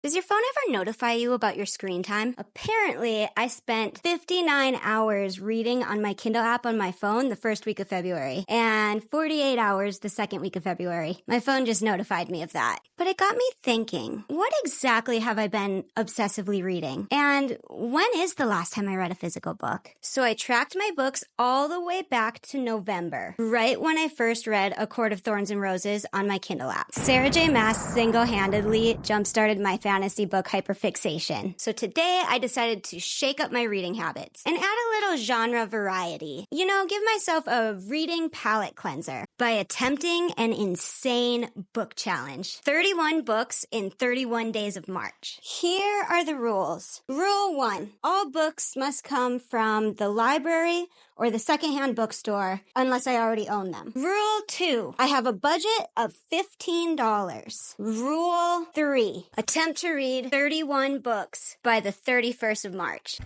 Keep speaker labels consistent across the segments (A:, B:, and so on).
A: Does your phone ever notify you about your screen time? Apparently, I spent 59 hours reading on my Kindle app on my phone the first week of February, and 48 hours the second week of February. My phone just notified me of that. But it got me thinking, what exactly have I been obsessively reading? And when is the last time I read a physical book? So I tracked my books all the way back to November, right when I first read A Chord of Thorns and Roses on my Kindle app. Sarah J. Maas single-handedly jump-started my fantasy book hyperfixation. So today I decided to shake up my reading habits and add a little genre variety. You know, give myself a reading palate cleanser by attempting an insane book challenge. 31 books in 31 days of March. Here are the rules. Rule 1. All books must come from the library or the secondhand bookstore unless I already own them. Rule 2. I have a budget of $15. Rule 3. Attempt to read 31 books by the 31st of March.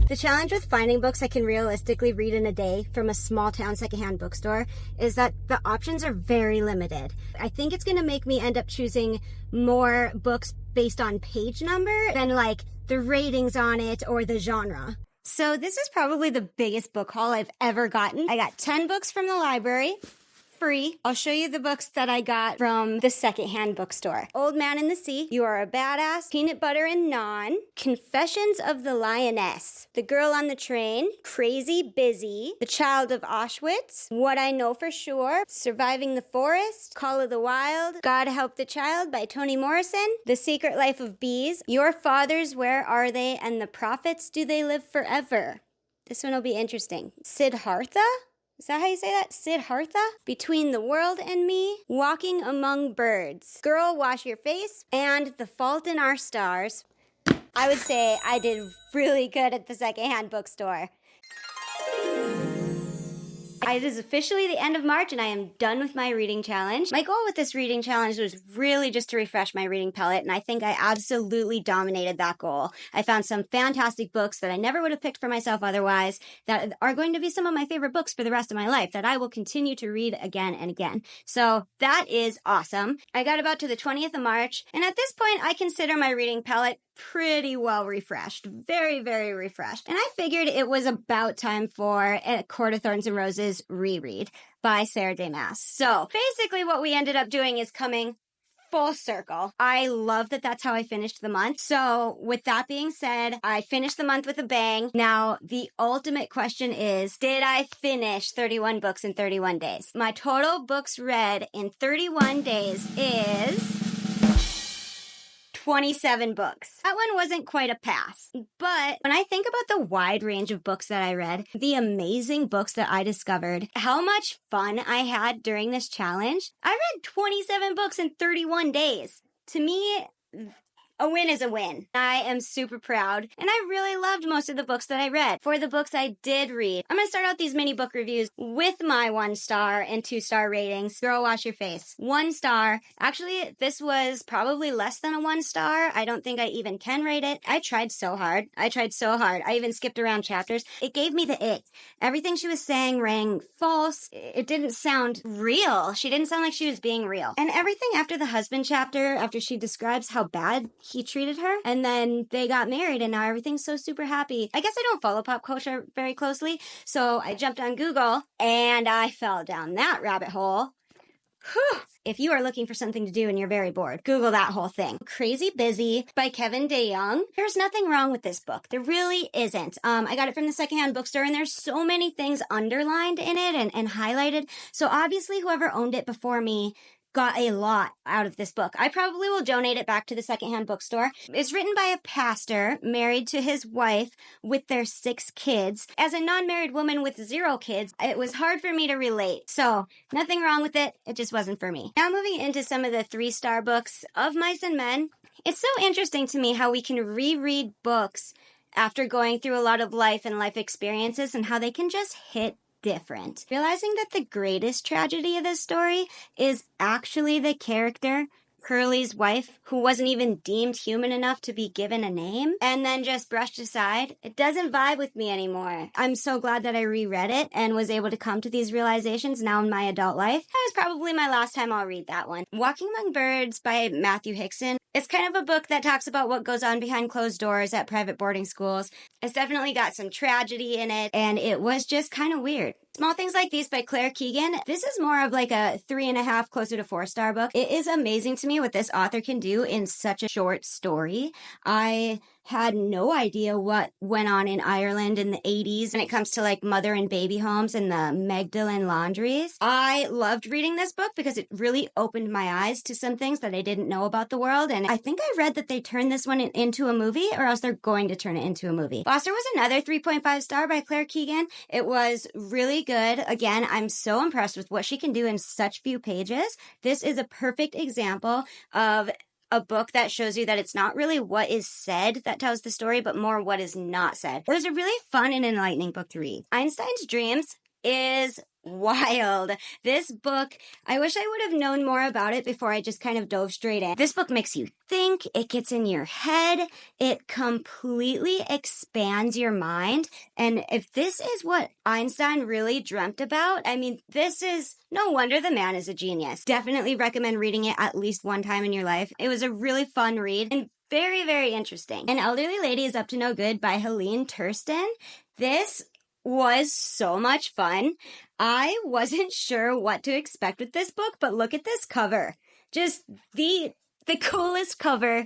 A: The challenge with finding books I can realistically read in a day from a small town secondhand bookstore is that the options are very limited. I think it's going to make me end up choosing more books based on page number than like the ratings on it or the genre. So this is probably the biggest book haul I've ever gotten. I got 10 books from the library. Free. I'll show you the books that I got from the secondhand bookstore. Old Man in the Sea, You Are a Badass, Peanut Butter and Non, Confessions of the Lioness, The Girl on the Train, Crazy Busy, The Child of Auschwitz, What I Know for Sure, Surviving the Forest, Call of the Wild, God Help the Child by Toni Morrison, The Secret Life of Bees, Your Fathers, Where Are They, and the Prophets, Do They Live Forever? This one will be interesting. Siddhartha? Is that how you say that? Sidartha? Between the World and Me, Walking Among Birds, Girl, Wash Your Face, and The Fault in Our Stars. I would say I did really good at the secondhand bookstore. It is officially the end of March and I am done with my reading challenge. My goal with this reading challenge was really just to refresh my reading palette, and I think I absolutely dominated that goal. I found some fantastic books that I never would have picked for myself otherwise that are going to be some of my favorite books for the rest of my life that I will continue to read again and again. So that is awesome. I got about to the 20th of March, and at this point I consider my reading palette pretty well refreshed. Very, very refreshed. And I figured it was about time for A Chord of Thorns and Roses reread by Sarah J. Maas. So basically what we ended up doing is coming full circle. I love that that's how I finished the month. So with that being said, I finished the month with a bang. Now, the ultimate question is, did I finish 31 books in 31 days? My total books read in 31 days is 27 books. That one wasn't quite a pass. But when I think about the wide range of books that I read, the amazing books that I discovered, how much fun I had during this challenge, I read 27 books in 31 days. To me, a win is a win. I am super proud, and I really loved most of the books that I read. For the books I did read, I'm going to start out these mini book reviews with my 1-star and 2-star ratings. Girl, Wash Your Face. 1 star. Actually, this was probably less than a 1 star. I don't think I even can rate it. I tried so hard. I even skipped around chapters. It gave me the ick. Everything she was saying rang false. It didn't sound real. She didn't sound like she was being real. And everything after the husband chapter, after she describes how bad he treated her, and then they got married and now everything's so super happy. I guess I don't follow pop culture very closely, so I jumped on Google and I fell down that rabbit hole. Whew. If you are looking for something to do and you're very bored, Google that whole thing. Crazy Busy by Kevin DeYoung. There's nothing wrong with this book. There really isn't. I got it from the secondhand bookstore, and there's so many things underlined in it and highlighted. So obviously whoever owned it before me got a lot out of this book. I probably will donate it back to the secondhand bookstore. It's written by a pastor married to his wife with their 6 kids. As a non-married woman with 0 kids, it was hard for me to relate. So nothing wrong with it. It just wasn't for me. Now moving into some of the 3-star books of Mice and Men. It's so interesting to me how we can reread books after going through a lot of life and life experiences and how they can just hit different. Realizing that the greatest tragedy of this story is actually the character Curly's wife, who wasn't even deemed human enough to be given a name, and then just brushed aside. It doesn't vibe with me anymore. I'm so glad that I reread it and was able to come to these realizations now in my adult life. That was probably my last time I'll read that one. Walking Among Birds by Matthew Hickson. It's kind of a book that talks about what goes on behind closed doors at private boarding schools. It's definitely got some tragedy in it, and it was just kind of weird. Small Things Like These by Claire Keegan. This is more of like a 3.5, closer to 4-star book. It is amazing to me what this author can do in such a short story. I had no idea what went on in Ireland in the 80s when it comes to like mother and baby homes and the Magdalen laundries. I loved reading this book because it really opened my eyes to some things that I didn't know about the world. And I think I read that they turned this one into a movie, or else they're going to turn it into a movie. Boster was another 3.5 star by Claire Keegan. It was really good. Again, I'm so impressed with what she can do in such few pages. This is a perfect example of a book that shows you that it's not really what is said that tells the story, but more what is not said. It was a really fun and enlightening book to read. Einstein's Dreams is wild. This book, I wish I would have known more about it before I just kind of dove straight in. This book makes you think, it gets in your head, it completely expands your mind. And if this is what Einstein really dreamt about, I mean, this is no wonder the man is a genius. Definitely recommend reading it at least one time in your life. It was a really fun read and very, very interesting. An Elderly Lady is Up to No Good by Helene Thurston. This was so much fun. I wasn't sure what to expect with this book, but look at this cover. Just the coolest cover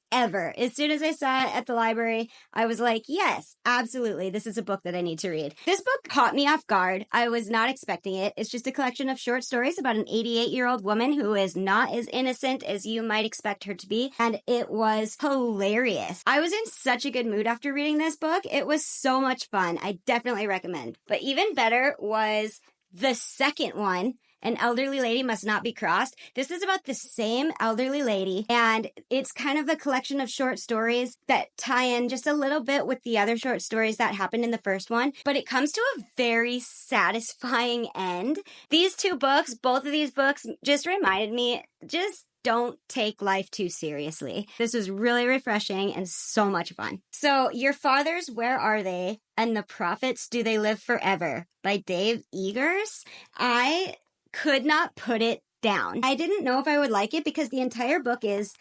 A: ever. As soon as I saw it at the library, I was like, yes, absolutely. This is a book that I need to read. This book caught me off guard. I was not expecting it. It's just a collection of short stories about an 88-year-old woman who is not as innocent as you might expect her to be. And it was hilarious. I was in such a good mood after reading this book. It was so much fun. I definitely recommend. But even better was the second one. An Elderly Lady Must Not Be Crossed. This is about the same elderly lady, and it's kind of a collection of short stories that tie in just a little bit with the other short stories that happened in the first one, but it comes to a very satisfying end. These two books, both of these books, just reminded me, just don't take life too seriously. This was really refreshing and so much fun. So, Your Fathers, Where Are They? And The Prophets, Do They Live Forever? By Dave Eggers. I could not put it down. I didn't know if I would like it because the entire book is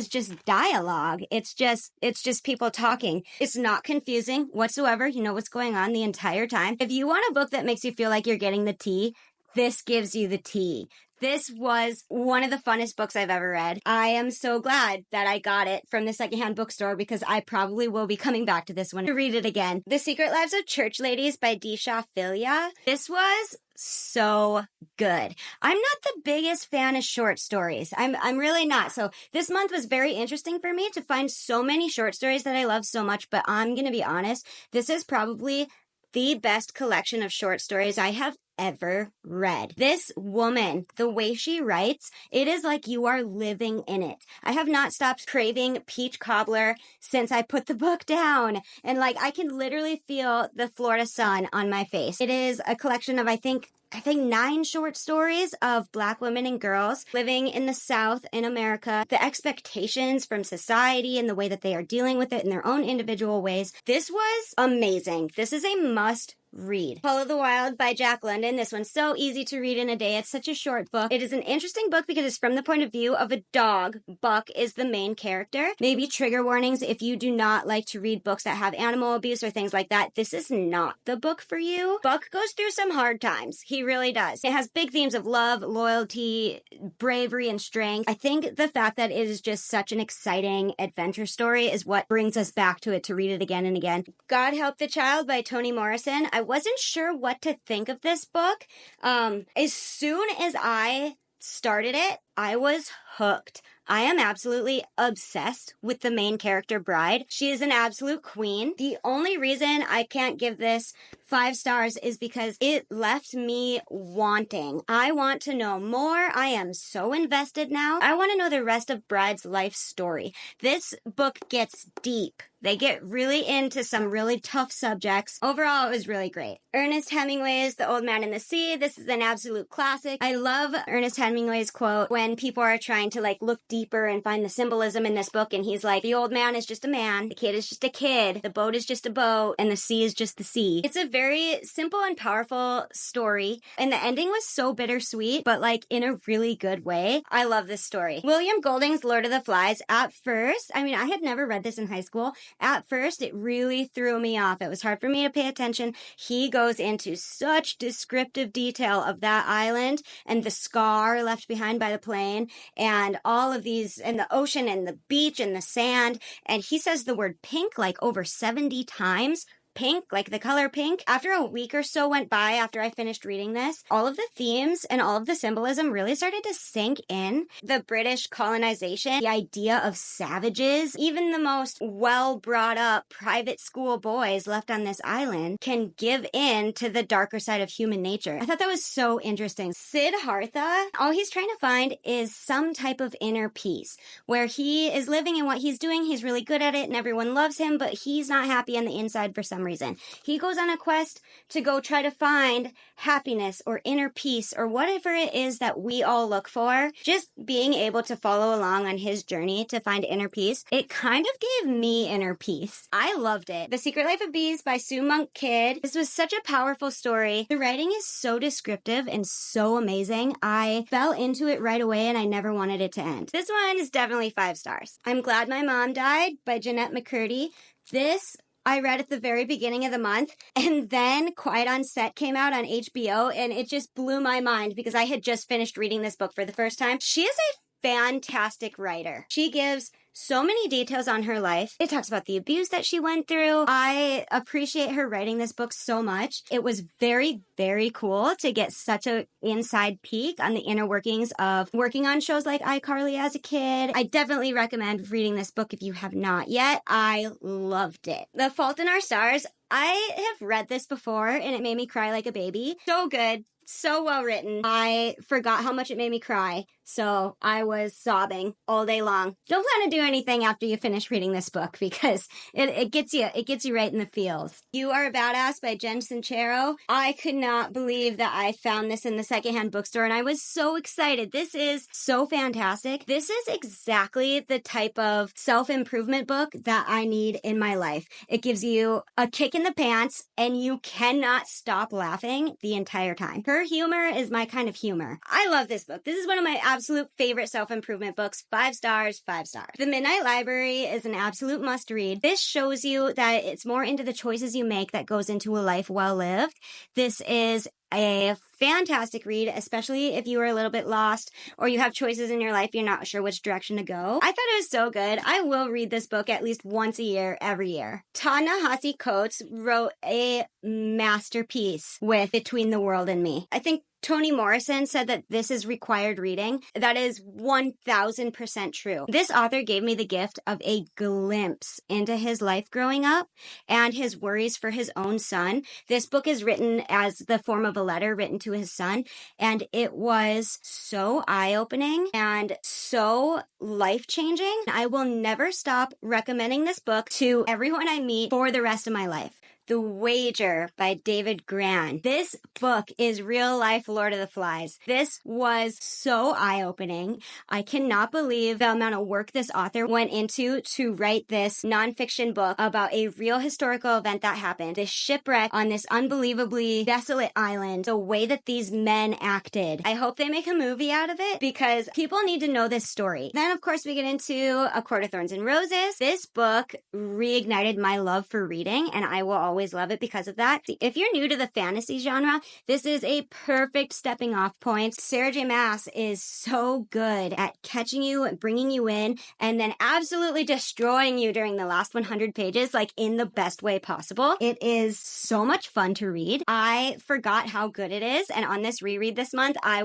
A: just dialogue. It's just people talking. It's not confusing whatsoever. You know what's going on the entire time. If you want a book that makes you feel like you're getting the tea, this gives you the tea. This was one of the funnest books I've ever read. I am so glad that I got it from the secondhand bookstore because I probably will be coming back to this one to read it again. The Secret Lives of Church Ladies by Disha Filia. This was so good. I'm not the biggest fan of short stories. I'm really not. So this month was very interesting for me to find so many short stories that I love so much, but I'm going to be honest, this is probably the best collection of short stories I have ever read. This woman, the way she writes, it is like you are living in it. I have not stopped craving peach cobbler since I put the book down. And like, I can literally feel the Florida sun on my face. It is a collection of, I think 9 short stories of Black women and girls living in the South in America, the expectations from society and the way that they are dealing with it in their own individual ways. This was amazing. This is a must read. Call of the Wild by Jack London. This one's so easy to read in a day. It's such a short book. It is an interesting book because it's from the point of view of a dog. Buck is the main character. Maybe trigger warnings if you do not like to read books that have animal abuse or things like that. This is not the book for you. Buck goes through some hard times. He really does. It has big themes of love, loyalty, bravery, and strength. I think the fact that it is just such an exciting adventure story is what brings us back to it to read it again and again. God Help the Child by Toni Morrison. I wasn't sure what to think of this book. As soon as I started it, I was hooked. I am absolutely obsessed with the main character, Bride. She is an absolute queen. The only reason I can't give this 5 stars is because it left me wanting. I want to know more. I am so invested now. I want to know the rest of Bride's life story. This book gets deep. They get really into some really tough subjects. Overall, it was really great. Ernest Hemingway's The Old Man and the Sea. This is an absolute classic. I love Ernest Hemingway's quote when people are trying to like look deep deeper and find the symbolism in this book. And he's like, the old man is just a man, the kid is just a kid, the boat is just a boat, and the sea is just the sea. It's a very simple and powerful story. And the ending was so bittersweet, but like in a really good way. I love this story. William Golding's Lord of the Flies, at first, I mean, I had never read this in high school. At first, it really threw me off. It was hard for me to pay attention. He goes into such descriptive detail of that island and the scar left behind by the plane and all of these, and the ocean and the beach and the sand. And he says the word pink like over 70 times. Pink, like the color pink. After a week or so went by after I finished reading this, all of the themes and all of the symbolism really started to sink in. The British colonization, the idea of savages, even the most well brought up private school boys left on this island can give in to the darker side of human nature. I thought that was so interesting. Siddhartha, all he's trying to find is some type of inner peace where he is living in what he's doing. He's really good at it and everyone loves him, but he's not happy on the inside for some reason. He goes on a quest to go try to find happiness or inner peace or whatever it is that we all look for. Just being able to follow along on his journey to find inner peace, it kind of gave me inner peace. I loved it. The Secret Life of Bees by Sue Monk Kidd. This was such a powerful story. The writing is so descriptive and so amazing. I fell into it right away and I never wanted it to end. This one is definitely 5 stars. I'm Glad My Mom Died by Jeanette McCurdy. This I read at the very beginning of the month, and then Quiet on Set came out on HBO, and it just blew my mind because I had just finished reading this book for the first time. She is a fantastic writer. She gives so many details on her life. It talks about the abuse that she went through. I appreciate her writing this book so much. It was very, very cool to get such an inside peek on the inner workings of working on shows like iCarly as a kid. I definitely recommend reading this book if you have not yet. I loved it. The Fault in Our Stars. I have read this before and it made me cry like a baby. So good. So well written. I forgot how much it made me cry, so I was sobbing all day long. Don't plan to do anything after you finish reading this book because it gets you right in the feels. You Are a Badass by Jen Sincero. I could not believe that I found this in the secondhand bookstore and I was so excited. This is so fantastic. This is exactly the type of self-improvement book that I need in my life. It gives you a kick in the pants and you cannot stop laughing the entire time. Her humor is my kind of humor. I love this book. This is one of my absolute favorite self-improvement books. 5 stars, 5 stars. The Midnight Library is an absolute must read. This shows you that it's more into the choices you make that goes into a life well lived. This is a fantastic read, especially if you are a little bit lost or you have choices in your life, you're not sure which direction to go. I thought it was so good. I will read this book at least once a year, every year. Ta-Nehisi Coates wrote a masterpiece with Between the World and Me. I think Toni Morrison said that this is required reading. That is 1000% true. This author gave me the gift of a glimpse into his life growing up and his worries for his own son. This book is written as the form of a letter written to his son, and it was so eye-opening and so life-changing. I will never stop recommending this book to everyone I meet for the rest of my life. The Wager by David Grann. This book is real life Lord of the Flies. This was so eye-opening. I cannot believe the amount of work this author went into to write this nonfiction book about a real historical event that happened. This shipwreck on this unbelievably desolate island. The way that these men acted. I hope they make a movie out of it because people need to know this story. Then, of course, we get into A Court of Thorns and Roses. This book reignited my love for reading, and I will always love it because of that. If you're new to the fantasy genre, this is a perfect stepping off point. Sarah J. Maas is so good at catching you, bringing you in, and then absolutely destroying you during the last 100 pages, like in the best way possible. It is so much fun to read. I forgot how good it is, and on this reread this month, I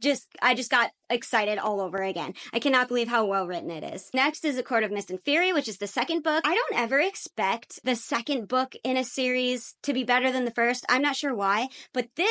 A: just got excited all over again. I cannot believe how well written it is. Next is A Court of Mist and Fury, which is the second book. I don't ever expect the second book in a series to be better than the first. I'm not sure why, but the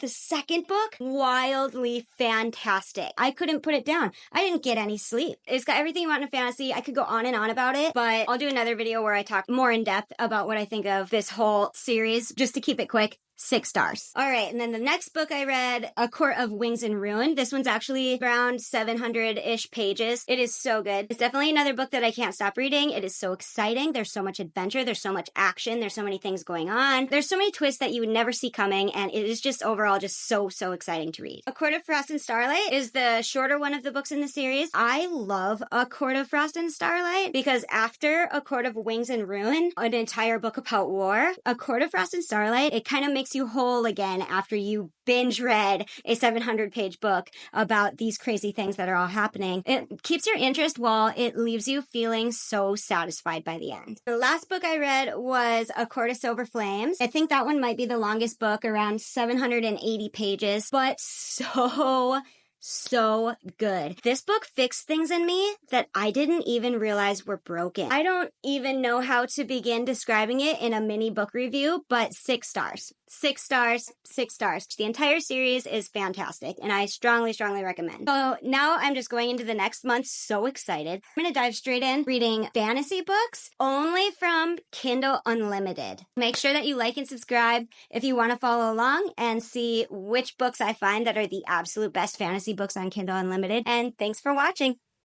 A: second book, wildly fantastic. I couldn't put it down. I didn't get any sleep. It's got everything you want in a fantasy. I could go on and on about it, but I'll do another video where I talk more in depth about what I think of this whole series, just to keep it quick. 6 stars. All right, and then the next book I read, A Court of Wings and Ruin. This one's actually around 700-ish pages. It is so good. It's definitely another book that I can't stop reading. It is so exciting. There's so much adventure. There's so much action. There's so many things going on. There's so many twists that you would never see coming, and it is just overall just so exciting to read. A Court of Frost and Starlight is the shorter one of the books in the series. I love A Court of Frost and Starlight because after A Court of Wings and Ruin, an entire book about war, A Court of Frost and Starlight, it kind of makes you whole again after you binge read a 700-page book about these crazy things that are all happening. It keeps your interest while it leaves you feeling so satisfied by the end. The last book I read was A Court of Silver Flames. I think that one might be the longest book, around 780 pages, but so good. This book fixed things in me that I didn't even realize were broken. I don't even know how to begin describing it in a mini book review, but 6 stars. 6 stars, 6 stars. The entire series is fantastic, and I strongly recommend. So now I'm just going into the next month so excited. I'm going to dive straight in reading fantasy books only from Kindle Unlimited. Make sure that you like and subscribe if you want to follow along and see which books I find that are the absolute best fantasy books on Kindle Unlimited. And thanks for watching.